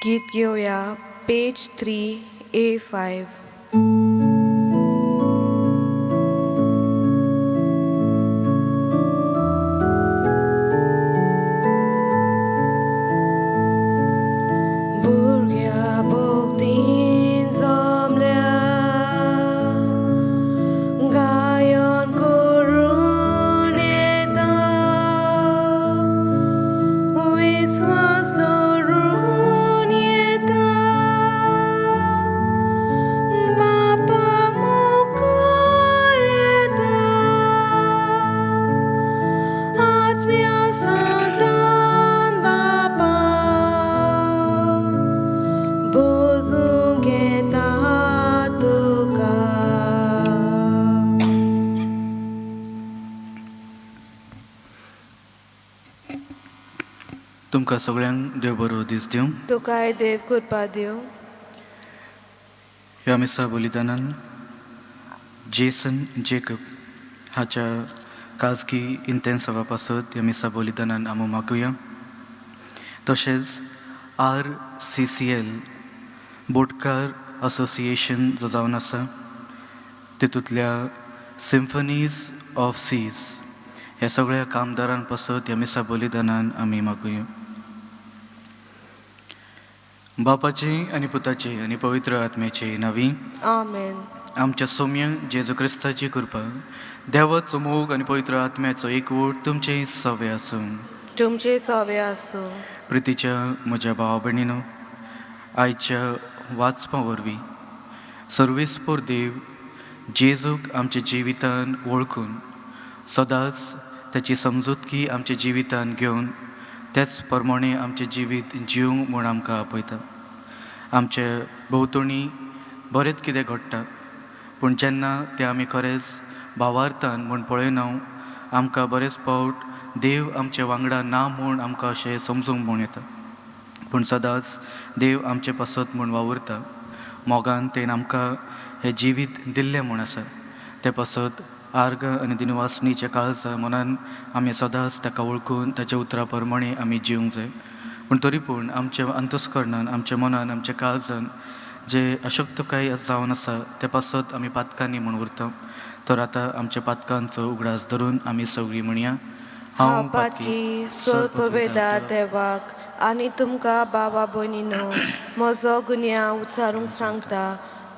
गीत घेऊया page 3A5. तुमकां सगळ्यांक देव बरो दीस दिवं. तुकाय देव कृपा दिवं. ह्या मिसा बलिदानान जेसन जेकब हाच्या खाजगी इंतेन्सवा पासत ह्या मिसा बलिदानान आमी मागुया. तशेंच RCCL बोटकार असोसिएशन जो जावन आसा तितूंतल्या सिम्फनीज ऑफ सीज ह्या सगळ्या कामदारां पासत ह्या मिसा बलिदानान आमी मागुया. बापाचे आनी पुताचे आनी पवित्र आत्म्याचे नांवी आमेन. आमच्या सौम्य जेजू क्रिस्ताची कृपा देवाचो मोग आनी पवित्र आत्म्याचो एकवट तुमचे सवे आसूं. तुमचे सवे आसूं. प्रितीच्या म्हज्या भावा भयणीनो, आयच्या वाचपा वरवीं सर्वेस्पोर देव जेजूक आमच्या जिवितान वळखून सदांच त्याची समजूतकी आमच्या जिवितान घेवन त्याच प्रमाणे आमचें जिवीत जिवंक म्हूण आमकां आपयता. आमचे भोंवतणी बरेंच कितें घडटा, पूण जेन्ना तें आमी खरेंच भावार्थान म्हूण पळयना आमकां बरेच फावट देव आमचे वांगडा ना म्हूण आमकां अशें समजूंक म्हूण येता. पूण सदांच देव आमचे पासत म्हूण वावुरता. मोगान तें आमकां हें जिवीत दिल्लें म्हूण आसा. ते पासत आर्ग आनी दिनवासणीच्या काळजा मनान आमी सदांच ताका वळखून ताच्या उतरा प्रमाणे आमी जिवंक जाय. पूण तरी पूण आमच्या अंतस्करणान, आमच्या मनान, आमच्या काळजान जे अशक्तकाय जावन आसा ते पासत आमी पातकांनी म्हूण उरता. तर आतां आमच्या पातकांचो उगडास धरून आमी सगळीं म्हणया, हांव पातकी सोदपवेदा देवाक आनी तुमकां बाबा भयणीनो म्हजो गुन्या उच्चारूंक सांगता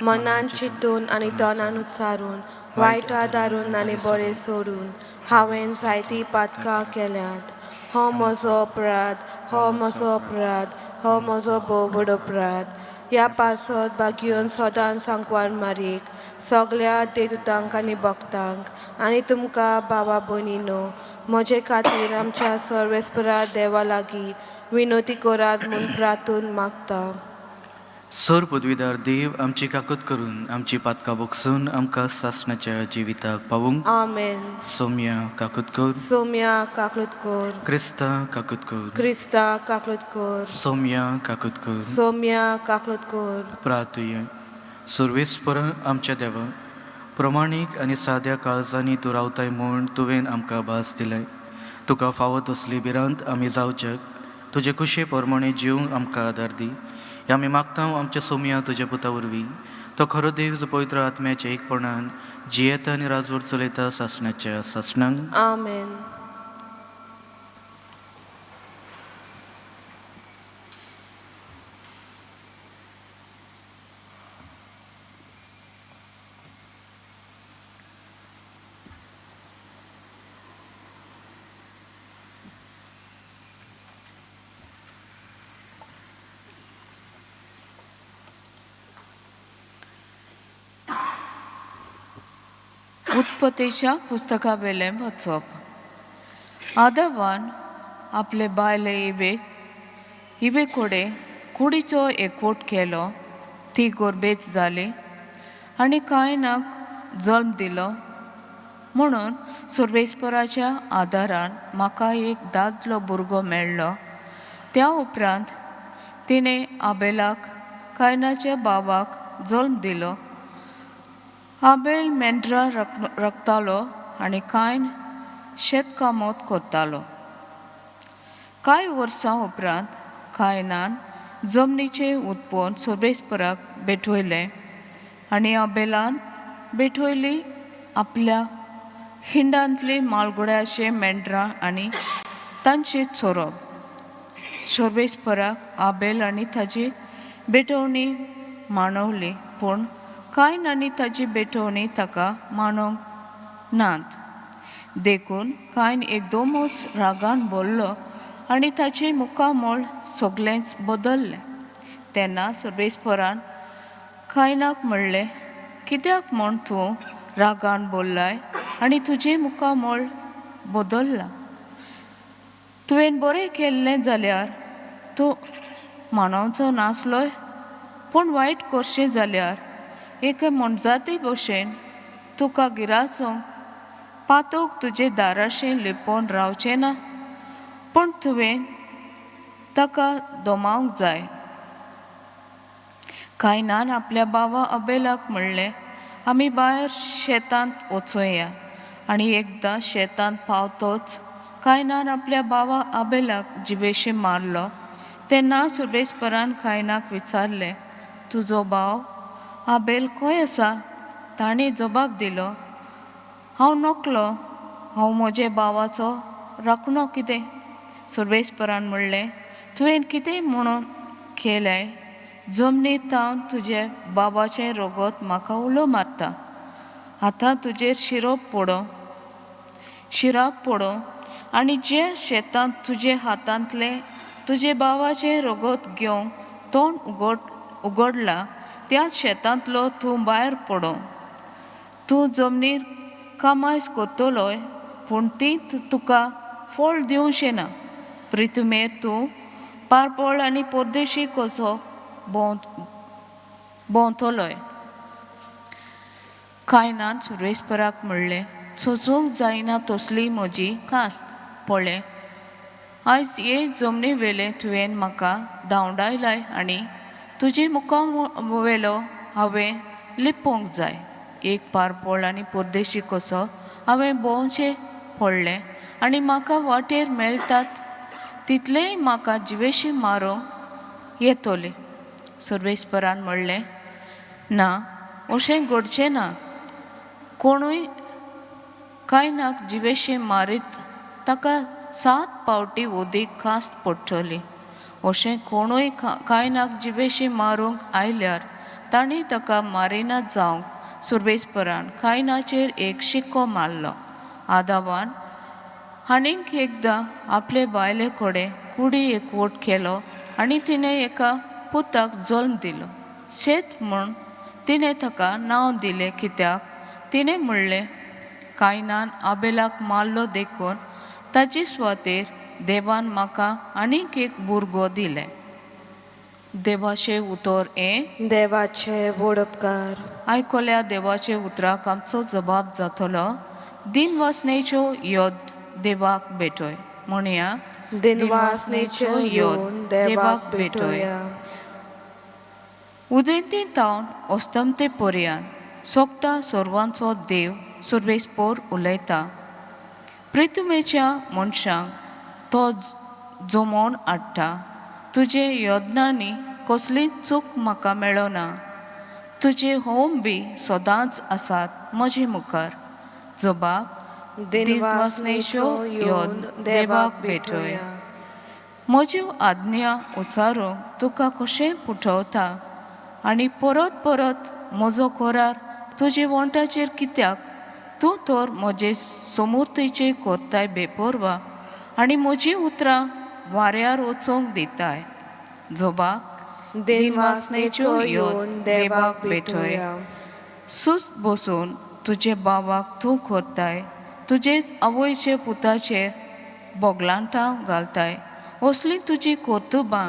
मनान चिंतून आनी तोंडान उच्चारून वायट आदारून आनी बरें सोडून हांवें जायतीं पातकां केल्यात. हो म्हजो अपराध, हो म्हजो अपराध, हो म्हजो भोव व्हड अपराध. ह्या पासत बागेवन सदांच सांकवार मारीक सगल्या देदूतांक आनी भक्तांक आनी तुमकां बाबा भयणीनो म्हजे खातीर आमच्या सर्वेस्परा देवा लागीं विनोती करात म्हूण प्रार्थून मागता. सर पदवीदार देव आमची काकूत करून आमची पातकां बोगसून आमकां सासणाच्या जिविताक पावूंक आमेन. सौम्या काकूत कर. सोम्या काकूत कर. क्रिस्ता काकूत कर. क्रिस्ता काकूत कर. सौम्या काकूत कर. सोम्या काकूत कर. प्रार्थूय. सर्वेस्पर आमच्या देवा प्रमाणीक आनी साद्या काळजांनी तूं रावताय म्हूण तुवें आमकां भास दिलाय. तुका फावो तसली भिरांत आमी जावच्याक तुजे कुशे प्रमाणे जिवंक आमकां आदार दी. हे आमी मागता आमच्या सोम्या तुज्या पुता वरवीं तो खरो देव जो पवित्र आत्म्याच्या एकपणान जियेता आनी राजवट चलयता सासणाच्या सासणांक. आमेन. उत्पत्तीच्या पुस्तका वेलें वचप. आदावान आपले बायले इवे कोडे कुडीचो एकवट केलो. ती गोरबेत जाली आनी कायनाक जल्म दिलो. म्हणून सर्वेस्पराच्या आदारान म्हाका एक दादलो भुरगो मेळ्ळो. त्या उपरांत तिणें आबेलाक कायनाच्या बाबाक जल्म दिलो. आबेल मेंढरां राखतालो आनी कायन शेतकामत करतालो. कांय वर्सां उपरांत कायनान जमनीचे उत्पन्न सर्वेस्पराक बेठवयलें आनी आबेलान बेठवयली आपल्या हिंडांतली मालगुड्याचे मेंढरां आनी तांची चोरप. सर्वेस्पराक आबेल आनी ताची बेठवणी मानवली पूण कायन आनी ताची बेठवणी ताका मानोवंक नात. देखून कायन एकदोमूच रागान बोल्लो आनी ताचे मुखामोळ सगळेंच बदल्लें. तेन्ना सर्वेस्परान कायनाक म्हणलें, कित्याक म्हूण तूं रागान बोल्लाय आनी तुजें मुखामोळ बदल्ला? तुवें बरें केल्लें जाल्यार तूं मानवचो नासलोय, पूण वायट करचें जाल्यार एके मोणजाती भशेन तुका गिराचोंक पातूक तुजे दाराशें लिपोवन रावचें ना, पूण तुवें ताका दोमावंक जाय. कायनान आपल्या बाबा आबेलाक म्हणलें, आमी भायर शेतांत वचोया. आनी एकदां शेतांत पावतोच कायनान आपल्या बाबा आबेलाक जिवेशी मारलो. तेन्ना सर्वेस्परान कायनाक विचारलें, तुजो भाव आबेल खंय आसा? ताणें जबाब दिलो, हांव नकलो, हांव म्हज्या भावाचो राखणो कितें? सर्वेस्परान म्हणलें, तुवें कितें म्हणून केलें? जमनींत हांव तुज्या बाबाचें रगत म्हाका उलो मारता. आतां तुजेर शिराक पडो आनी जे शेतांत तुजे हातांतलें तुजे बाबाचें रगत घेवंक तोंड उगडलां त्याच शेतांतलो तूं भायर पडो. तूं जमनीर कामायज करतलोय पूण ती तुका फळ दिवचें ना. प्रितुमेर तूं पारपळ आनी परदेशी कसो भोंवतलोय. कायनान सर्वेस्पराक म्हणलें, सोंसूंक जायना तसली म्हजी कास्त. पळय, आयज हे जमनी वेलें तुवें म्हाका धांवडायलाय आनी तुजे मुखा वेलो हांवें लिपोवंक जाय. एक पारपळ आनी परदेशी कसो हांवें भोंवचें पडलें आनी म्हाका वाटेर मेळटात तितलेंय म्हाका जिवेशी मारूंक येतोलें. सर्वेस्परान म्हणलें, ना, अशें घडचें ना. कोणूय कायनाक जिवेशी मारीत ताका 7 पावटी उदीक कास्त पडटली. अशें कोणूय कांयनाक जिबेशी मारूंक आयल्यार तांणी ताका मारिनात जावंक सुर्वेस्परान कायनाचेर एक शिक्को मारलो. आदावान आनीक एकदां आपले बायले कडेन कुडी एकवट केलो आनी तिणें एका पुताक जल्म दिलो. शेत म्हूण तिणें ताका नांव दिलें, कित्याक तिणें म्हणलें कायनान आबेलाक मारलो देखून ताचे सुवातेर देवान म्हाका आनीक एक भुरगो दिलें. देवाचें उतर हें. देवाचे व्हड उपकार. आयकल्या देवाचे उतराक आमचो जबाब जातलो, दिनवासनेच्यो योद देवाक भेटोय. म्हणया दिनवासनेच्यो येवन देवाक भेटोया. उदेंते तावन अस्तमते पर्यान सोगटा सोर्वांचो देव सुर्वेस्पोर उलयता. प्रितुमेच्या मनशांक तो जमोवन हाडटा. तुजे योजनांनी कसलीच चूक म्हाका मेळना. तुजे होम बी सदांच आसात म्हजे मुखार. जबाब दिनवासनेच्यो योद देवाक भेटोय. म्हज्यो आज्ञा उचारूंक तुका कशें पुटवता आनी परत परत म्हजो करार तुजे वंटाचेर कित्याक? तूं तर म्हजे समूर्तीचे कोरताय बेपरवा आनी म्हजीं उतरां वाऱ्यार वचोंक दिताय. जबाब दिनवासनेच्यो येवन देवाक भेटोया. सुस्त बसून तुजे बावाक तूं करताय, तुजेच आवयचे पुताचेर बोगलांटां घालताय. असलीं तुजी कर्तुबां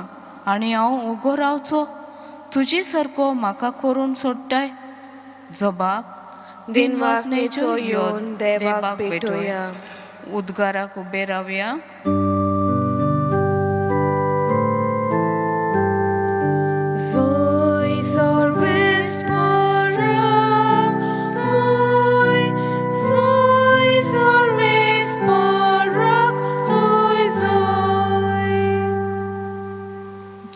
आनी हांव उगो रावचो तुजे सारको म्हाका करून सोडटाय. जबाब दिनवासनेच्यो येवन देवाक भेटोया. उद्गाराक उबे रावया. Soy sorbesporak, soy sorbesporak, soy.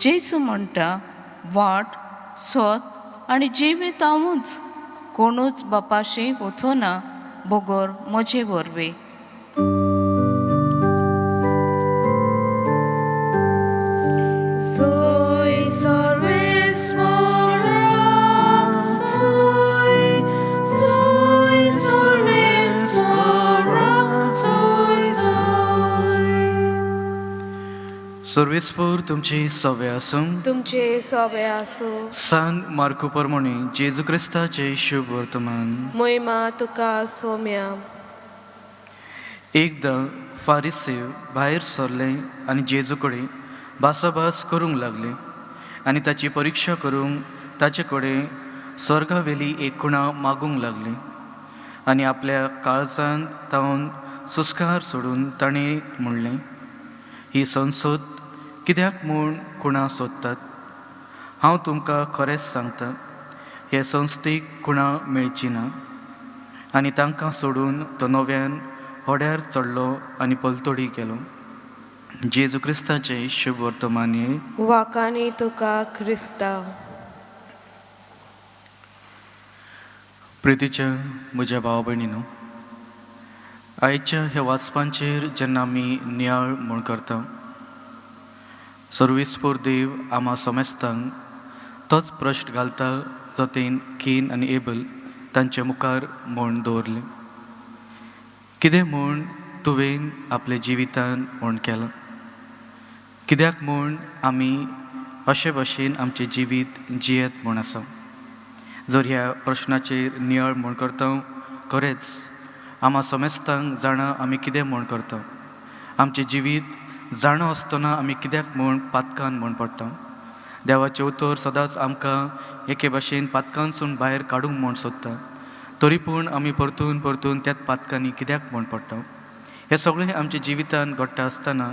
जेसू म्हणटा, वाट सोत आनी जिवीत हांवूच. कोणूच बापाशी वचोना बोगोर म्हजे वरवीं. Soy sorbesporak, soy sorbesporak, soy. सर्वेस्पोर तुमची सवय आसूं. तुमचे सवे आसो. सांग मार्कू प्रमाणे जेजू क्रिस्ताचे शुभ वर्तमान. मोहिमा तुका सोम्या. एकदां फारिसेव भायर सरले आनी जेजू कडेन भासाभास करूंक लागले आनी ताची परिक्षा करूंक ताचे कडेन स्वर्गावेली एक खुणा मागूंक लागली. आनी आपल्या काळजांत तावन सुस्कार सोडून ताणें म्हणलें, ही संसद कित्याक म्हूण खुणा सोदतात? हांव तुमकां खरेंच सांगतां, हे संस्थेक खुणा मेळची ना. आनी तांकां सोडून तो नव्यान होड्यार चडलो आनी पलतडी केलो. जेजू क्रिस्ताचे शुभ वर्तमान हे. वाकानी तुका क्रिस्ता. प्रितीच्या म्हज्या भावा भयणीनो, आयच्या ह्या वाचपांचेर जेन्ना आमी नियाळ म्हूण करता, सर्वेस्पोर देव आम्हा समेस्तांक तोच प्रश्न घालता जो तेन केन आनी एबल तांचे मुखार म्हूण दवरले. कितें म्हूण तुवें आपल्या जिवितान म्हूण केलां? कित्याक म्हूण आमी अशे भाशेन आमचें जिवीत जियेत म्हूण आसा? जर ह्या प्रश्नाचेर नियाळ म्हूण करता, खरेंच आम्हा समेस्तांक जाणा आमी कितें म्हूण करता. आमचें जिवीत जाणो आसतना आमी कित्याक म्हूण पातकान म्हूण पडटा. देवाचें उतर सदांच आमकां एके भाशेन पातकांसून भायर काडूंक म्हूण सोदता. तरी पूण आमी परतून परतून त्याच पातकांनी कित्याक म्हूण पडटा. हें सगळें आमच्या जिवितान घडटा आसतना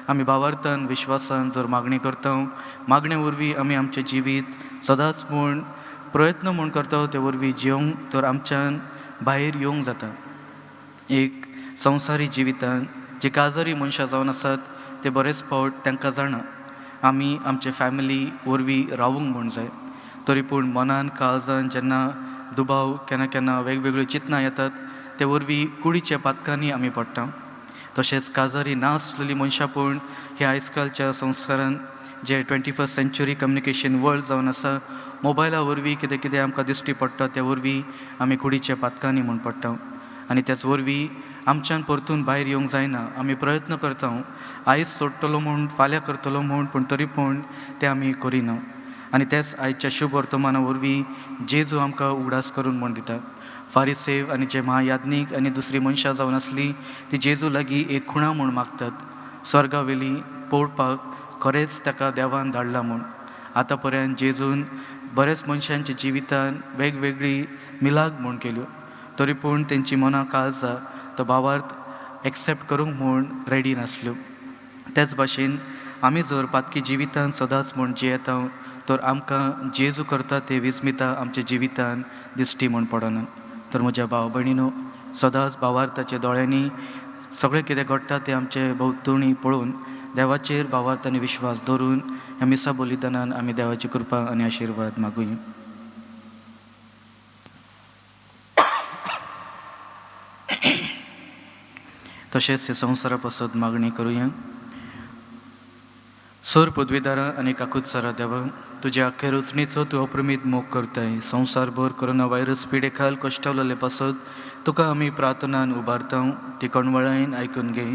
आमी भावार्थान विश्वासान जर मागणी करता, मागणे वरवीं आमी आमचें जिवीत सदांच म्हूण प्रयत्न म्हूण करता, ते वरवीं जियोंक तर आमच्यान भायर येवंक जाता. एक संवसारी जिवितान जे काजारी मनशां जावन आसात ते बरेच फावट तांकां जाणा आमी आमचे फॅमिली वरवीं रावूंक म्हूण जाय. तरी पूण मनान काळजान जेन्ना दुबाव केन्ना केन्ना वेगवेगळ्यो चिंतनां येतात, ते वरवीं कुडीच्या पातकांनी आमी पडटा. तशेंच काजारी नासलेली मनशां पूण हे आयजकालच्या संस्कारान जे 21st सेंच्युरी कम्युनिकेशन वर्ल्ड जावन आसा, मोबायला वरवीं कितें कितें आमकां दिश्टी पडटा त्या वरवीं आमी कुडीच्या पातकांनी म्हूण पडटा. आनी त्याच वरवीं आमच्यान परतून भायर येवंक जायना. आमी प्रयत्न करता आयज सोडटलो म्हूण, फाल्यां करतलो म्हूण, पूण तरी पूण तें आमी करिना. आनी तेच आयच्या शुभ वर्तमाना वरवीं जेजू आमकां उगडास करून म्हूण दिता. फारिसेव आनी जे महायाज्ञीक आनी दुसरी मनशां जावन आसलीं ती जेजू लागीं एक खुणा म्हूण मागतात, स्वर्गा वेली पळोवपाक खरेंच ताका देवान धाडला म्हूण. आतां पर्यंत जेजून बरेच मनशांच्या जिवितान वेगवेगळी मिलाग म्हूण केल्यो, तरी पूण तेंची मनां काळजां तो भावार्थ एक्सेप्ट करूंक म्हूण रेडी नासल्यो. तेच भाशेन आमी जर पातकी जिवितान सदांच म्हूण जियेता तर आमकां जेजू करता ते विस्मिता आमच्या जिवितान दिश्टी म्हूण पडना. तर म्हज्या भाव भयणीनो, सदांच भावार्थाच्या दोळ्यांनी सगळें कितें घडटा तें आमचे भोवतणी पळोवन देवाचेर भावार्थ आनी विश्वास दवरून ह्या मिसा बलिदानान आमी देवाची कृपा आनी आशिर्वाद मागुया. तशेंच हे संवसारा पासत मागणी करुया. सर पदवीदारां आनी काकूतसारा देवा, तुज्या आख्या रचणेचो तूं अप्रमीत मोग करताय. संवसारभर कोरोना व्हायरस पिडे खाल कश्टावलेले पासत तुका आमी प्रार्थनान उबारता. ती कणवळायन आयकून घे.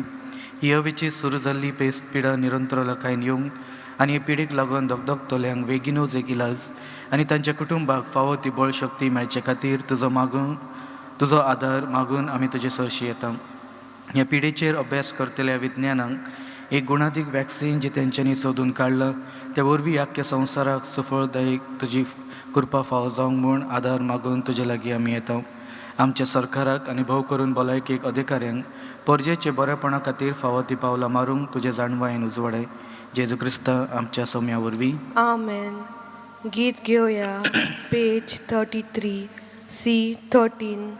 ही हवेची सुरू जाल्ली पेस्त पिडा निरंतर लोकांनी येवंक आनी हे पिडेक लागून धगधगतल्यांक बेगीनूच एक इलाज आनी तांच्या कुटुंबाक फावो ती बळशक्ती मेळचे खातीर तुजो आदार मागून आमी तुजे सरशी येता. ह्या पिडेचेर अभ्यास करतल्या विज्ञानांक एक गुणादीक वॅक्सिन जी तेंच्यांनी सोदून काडला त्या वरवीं आख्या संवसाराक सुफळदायक तुजी कृपा फावो जावंक म्हूण आदार मागून तुजे लागीं आमी येता. आमच्या सरकाराक आनी भोव करून भलायकेक अधिकाऱ्यांक परजेचे बरेपणा खातीर फावो ती पावलां मारूंक तुजे जाणवायेन उजवाडाय. जेजू क्रिस्ता आमच्या सोम्या वरवीं. आमेन. गीत घेवया. Page 33 C13.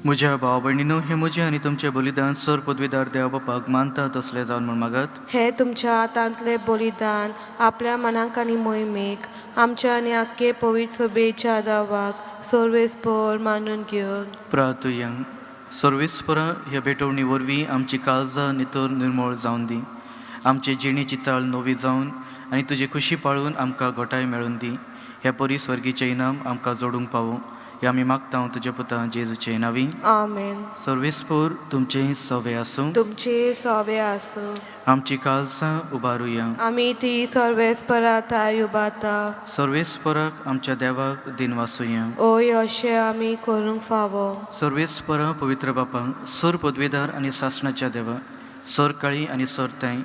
म्हज्या भाव भयणीनो, हे म्हजें आनी तुमचें बलिदान सर पदवीदार देवा बापाक मानता तसलें जावन म्हूण मागात. हे तुमच्या हातांतले बलिदान आपल्या मनाक आनी मोहिमेक आमच्या आनी आख्खे पवित्र सभेच्या दावाक सर्वेस्पर मानून घेवन प्रार्थुया. सर्वेस्परा ह्या भेटवणी वरवीं आमची काळजां नितळ निर्मळ जावन दी. आमचे जिणेची चाळ नवी जावन आनी तुजी खुशी पाळून आमकां घोटाय मेळून दी. ह्या परिस्वर्गीचें इनाम आमकां जोडूंक पावो हे आमी मागता तुज्या पुता जेजूचे नांवी. आमेन. सर्वेस्पर तुमचे सवे आसूं. तुमचे सवे आसूं. आमची काळजां उबारुया. आमी ती सर्वेस्पराताय उबारता. सर्वेस्पराक आमच्या देवाक दिन वासुया. ओय अशें आमी करूंक फावो. सर्वेस्परा पवित्र बापा, सर पदवीदार आनी सासणाच्या देवा, सर काळी आनी सरताय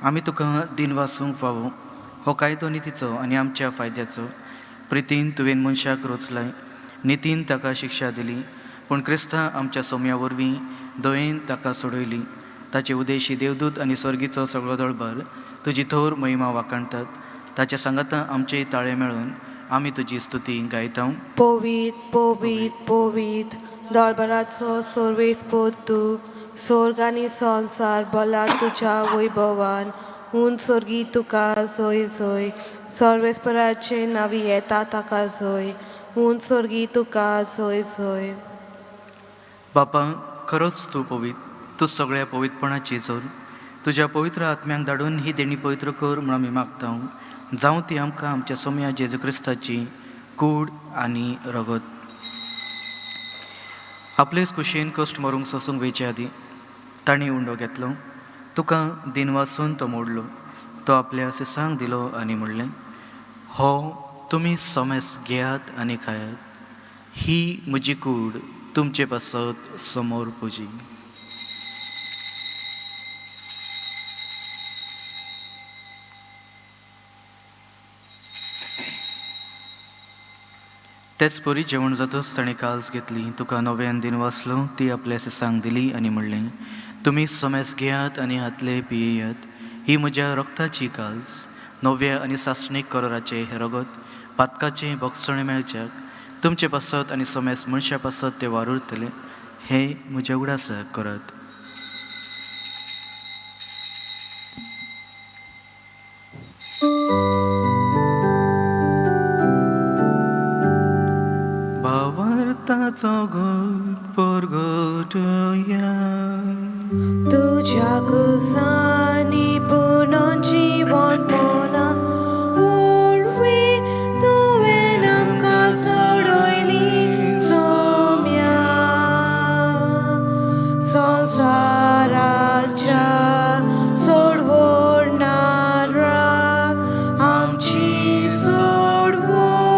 आमी तुका दिन वासूंक फावो. हो कायदो नितीचो आनी आमच्या फायद्याचो. प्रितीन तुवें मनशाक रोचलाय, नितीन ताका शिक्षा दिली, पूण क्रिस्ता आमच्या सोम्या वरवीं दयेन ताका सोडयली. ताचे उदेशी देवदूत आनी स्वर्गीचो सगळो दळबार तुजी थोर महिमा वाकाणटात. ताच्या सांगाता आमचेय ताळे मेळून आमी तुजी स्तुती गायता. पोवीत पोवीत पोवीत दरबाराचो सर्वेस्पर तूं, स्वर्ग आनी संवसार भला तुज्या वैभवान. हून सर्गी तुका जय जय, सर्वेस्पराचे नांवी येता ताका जय. हून सर्गी तुका जय जय. बापा, खरोच तूं पवित्र, तूं सगळ्या पवित्रपणाची जोर. तुज्या पवित्र आत्म्यांक धाडून ही देणी पवित्र कर म्हूण आमी मागता. जावं ती आमकां आमच्या सोम्या जेजू क्रिस्ताची कूड आनी रगत. आपलेच कुशीन कश्ट मारूंक सोसूंक वयचे आदी ताणें उंडो घेतलो. तुका दिन वाचून तो मोडलो. तो आपल्या सिसांक दिलो आनी म्हणलें, हो तुमी सोमेस घेयात आनी खायात. ही म्हजी कूड तुमचे पासत समोर पुजी. तेच परी जेवण जातच ताणें काल्स घेतली. तुका नव्यान दिन वाचलो. ती आपल्या सिसांक दिली आनी म्हणलें, तुमी सोमेस घेयात आनी हातले पियेयात. ही म्हज्या रक्ताची काल्स, नव्या आनी सासणीक करोराचे हे रगत, पातकाचे भोगसणे मेळच्याक तुमचे पासत आनी सोमेस मनशा पासत ते वारुरतले. हे म्हज्या उडासाक करात. भावार्थाचो घोट परगटया. तुझ्या कुसानी पूर्ण जीवन पोना उर्वी तुवें आमकां सोडयली सोम्या. संवसाराच्या सोडवणारा आमची सोडवण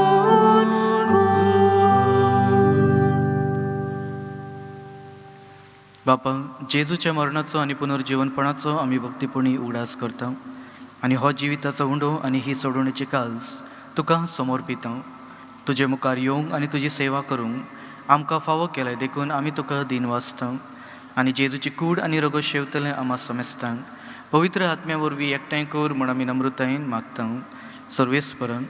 बापा, जेजूच्या मरणाचो आनी पुनर्जीवनपणाचो आमी भक्तीपणी उगडास करता. आनी हो जिविताचो उंडो आनी ही सोडवणेची काल्स तुका समोर पिता. तुजे मुखार येवंक आनी तुजी सेवा करूंक आमकां फावो केले देखून आमी तुका दिन वाचता. आनी जेजूची कूड आनी रगत शेवतले आम्हा समेस्तांक पवित्र आत्म्या वरवीं एकठांय कर म्हूण आमी नम्रतायेन मागता. सर्वेस्परान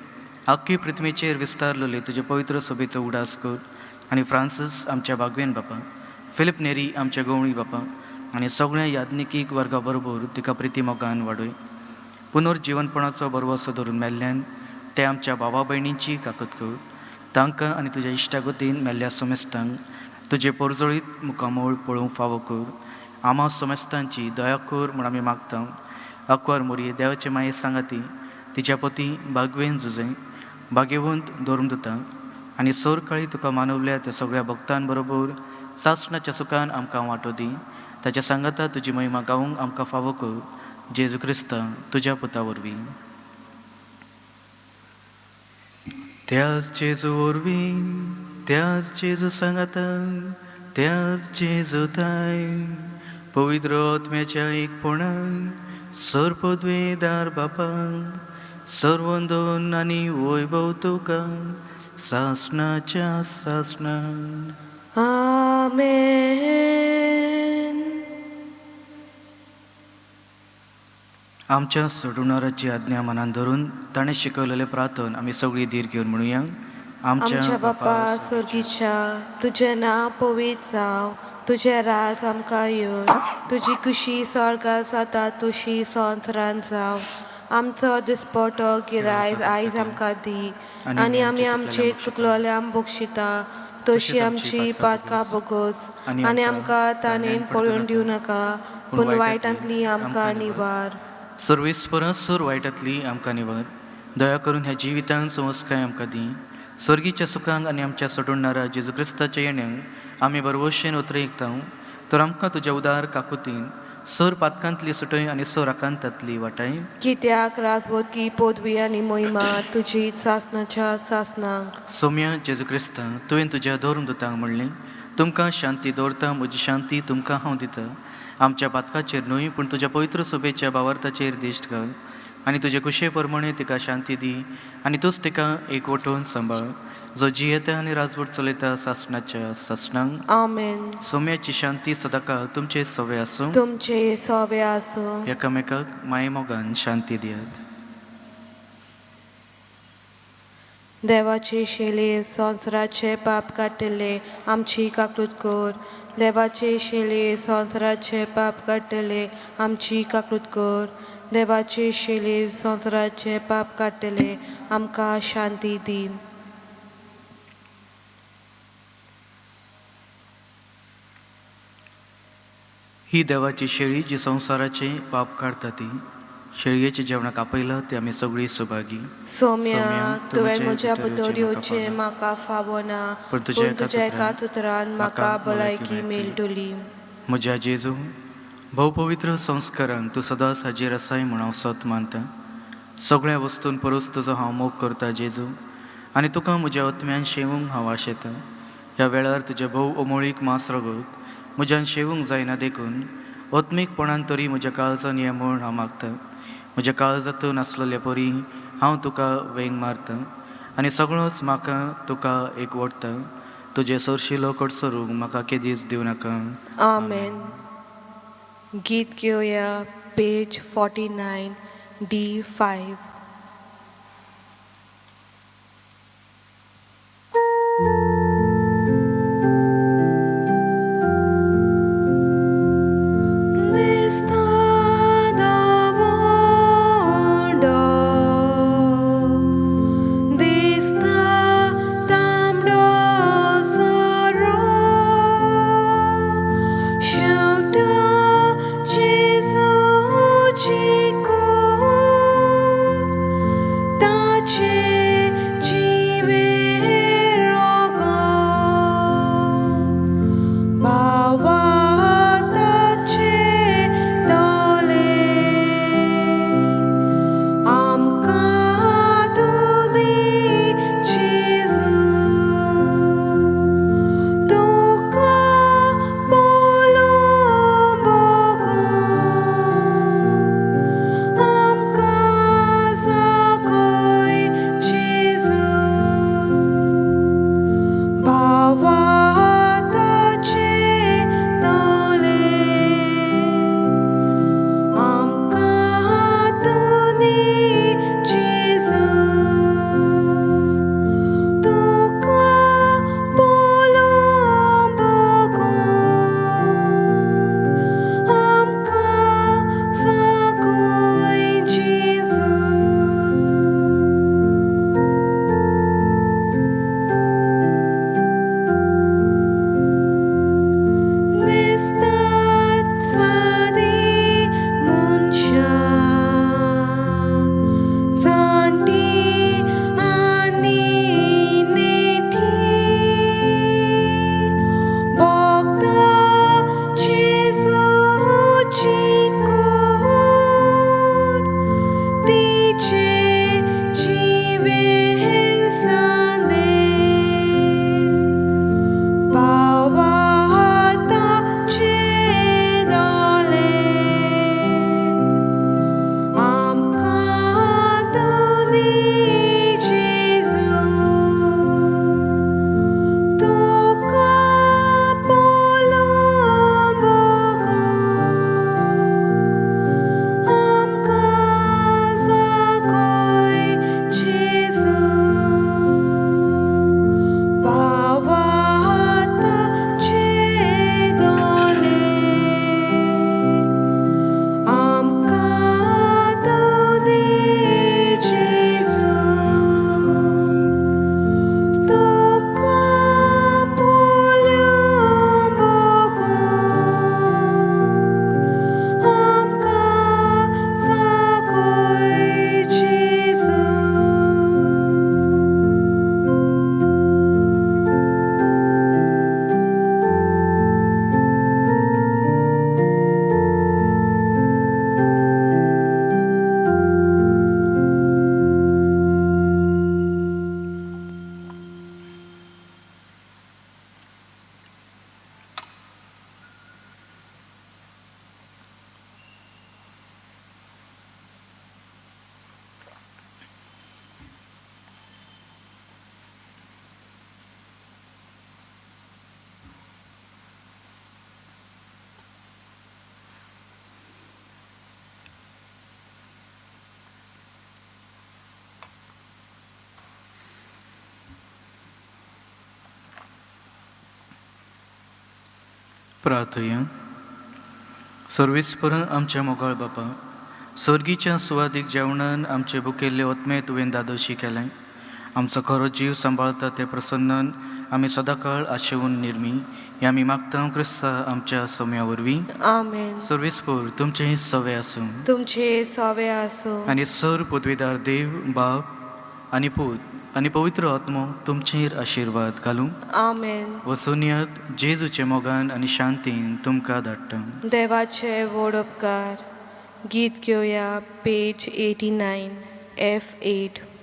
आख्खी पृथ्वीचेर विस्तारलेले तुजे पवित्र सभेचो उडास कर. आनी फ्रांसीस आमच्या भागवेन बापा, फिलिप नेरी आमच्या गवळी बापा आनी सगळ्या याज्ञिकीक वर्गा बरोबर तिका प्रिती मोगान वाडय. पुनर्जीवनपणाचो बरवसो धरून मेल्ल्यान ते आमच्या भावा भयणींची काकत कर. तांकां आनी तुज्या इश्टागतीन मेल्ल्या समेस्तांक तुजे परजळीत मुखामोळ पळोवंक फावो कर. आमा समेस्तांची दया कर म्हूण आमी मागता. आंकवार मोरये देवाचे माये सांगाती, तिच्या पती भागवेन झुजे, भाग्यवंत धर्मदुता आनी सर काळी तुका मानवल्या त्या सगळ्या भक्तां बरोबर सासणाच्या सुखान आमकां वांटो दी. ताच्या सांगाता तुजी महिमा गावंक आमकां फावो कर. जेजू क्रिस्ता तुज्या पुता वरवीं. त्याच जेजू वरवीं, त्याच जेजू सांगाता, त्याच जेजू ताय, पवित्र आत्म्याच्या एकपणान सर्पद्वेदार बापा, सर्वंदन आनी वैभव तुका सासणाच्या सासणान. आमेन. आमच्या सोडवणाऱ्याची आज्ञा मनान धरून ताणें शिकवलेले प्रार्थन आमी सगळीं धीर घेवन म्हणुया. आमच्या बापा स्वर्गीच्या, तुजें नांव पवित्र जावं, तुजें राज आमकां येवन, तुजी खुशी स्वर्गांत जाता तशी संवसारांत जावं. आमचो दिसपटो गिरायज आयज आमकां दी. आनी आमी आमचे चुकलोल्यांक बक्षिता तशी आमची पातकां बोगोस. आनी आमकां ताणेन पळोवन दिवं नाका, पूण वायटांतली आमकां निवार. सर्वेस्परा सर वायटांतली आमकां निवार. दया करून ह्या जिवितांत संवस्काय आमकां दी. स्वर्गीच्या सुखांक आनी आमच्या सोडवणारा जेजू क्रिस्ताच्या येण्याक आमी बरवशेन उतरयता. तर आमकां तुज्या उदार काकुतीन सर पातकांतली सुटय आनी सर आकांतांतली वाटाय. कित्याक राजवटकी पदवी आनी महिमा तुजी सासणाच्या सासणांक. सौम्या जेजू क्रिस्ता, तुवें तुज्या धर्मदुतांक म्हणलें, तुमकां शांती दवरता, म्हजी शांती तुमकां हांव दिता. आमच्या पातकाचेर न्हय पूण तुज्या पवित्र सभेच्या भावार्थाचेर दिश्ट घाल. आनी तुजे कुशे प्रमाणे तिका शांती दी. आनी तूंच तिका एकवटून सांबाळ, जो जियेता आनी राजवट चलयता सासणाच्या सासणांक. आमेन. सौम्याची शांती सदांकाळ तुमचे सवे आसूं. तुमचे सवे आसूं. एकामेकाक माये मोगान शांती दियात. देवाचे शेले संवसाराचे पाप काडटले आमची काकूट कर. देवाचे शेले संवसाराचे पाप काडटले आमची काकूट कर. देवाचे शेले संवसाराचे पाप काडटले आमकां शांती दी. ही देवाची शेळी जी संवसाराचे पाप काडटा ती. शेळयेच्या जेवणाक आपयला ते आमी सगळीं सुभागी. सौम्या, तुवें म्हज्या भितर येवचें म्हाका फावो ना, पूण तुज्या एका उतरान म्हाका भलायकी मेळटली. म्हज्या जेजू, भोवपवित्र संस्कारांक तूं सदांच हाजीर आसाय म्हूण हांव सत मानतां. सगळ्या वस्तून परस तुजो हांव मोग करता जेजू, आनी तुका म्हज्या आत्म्यान शेवूंक हांव आशेतां. ह्या वेळार तुजे भोव अमोळीक मास रगत म्हज्यान शेवूंक जायना देखून आत्मीकपणान तरी म्हज्या काळजान ये म्हूण हांव मागतां. म्हज्या काळजांतून आसलेल्या परी हांव तुका वेंग मारतां आनी सगळोच म्हाका तुका एकवटता. तुजे सरशिलो कडसरूंक म्हाका केदीच दिवं नाका. आमेन. गीत घेवया पेज 49 D5. प्रार्थया. सर्वेस्पर आमच्या मोगाळ बापा, सर्गीच्या सुवादीक जेवणान आमचे भुकेल्ले ओतमे तुवें दादोशी केलें. आमचो खरो जीव सांबाळता ते प्रसन्नान आमी सदांकाळ आशेवून निर्मी हे आमी मागता क्रिस्ता आमच्या सोम्या वरवीं. आमेन. सर्वेस्पर तुमचे सवे आसूं तुमचे सवे आसूं आनी सर पदवीदार देव बाप आनी पूत आनी पवित्र आत्मो तुमचेर आशिर्वाद घालूं. आमेन. वचून येयात जेजूचे मोगान आनी शांतीन तुमकां धाडटा. देवाचे व्हड उपकार. गीत घेवया पेज 89 F8.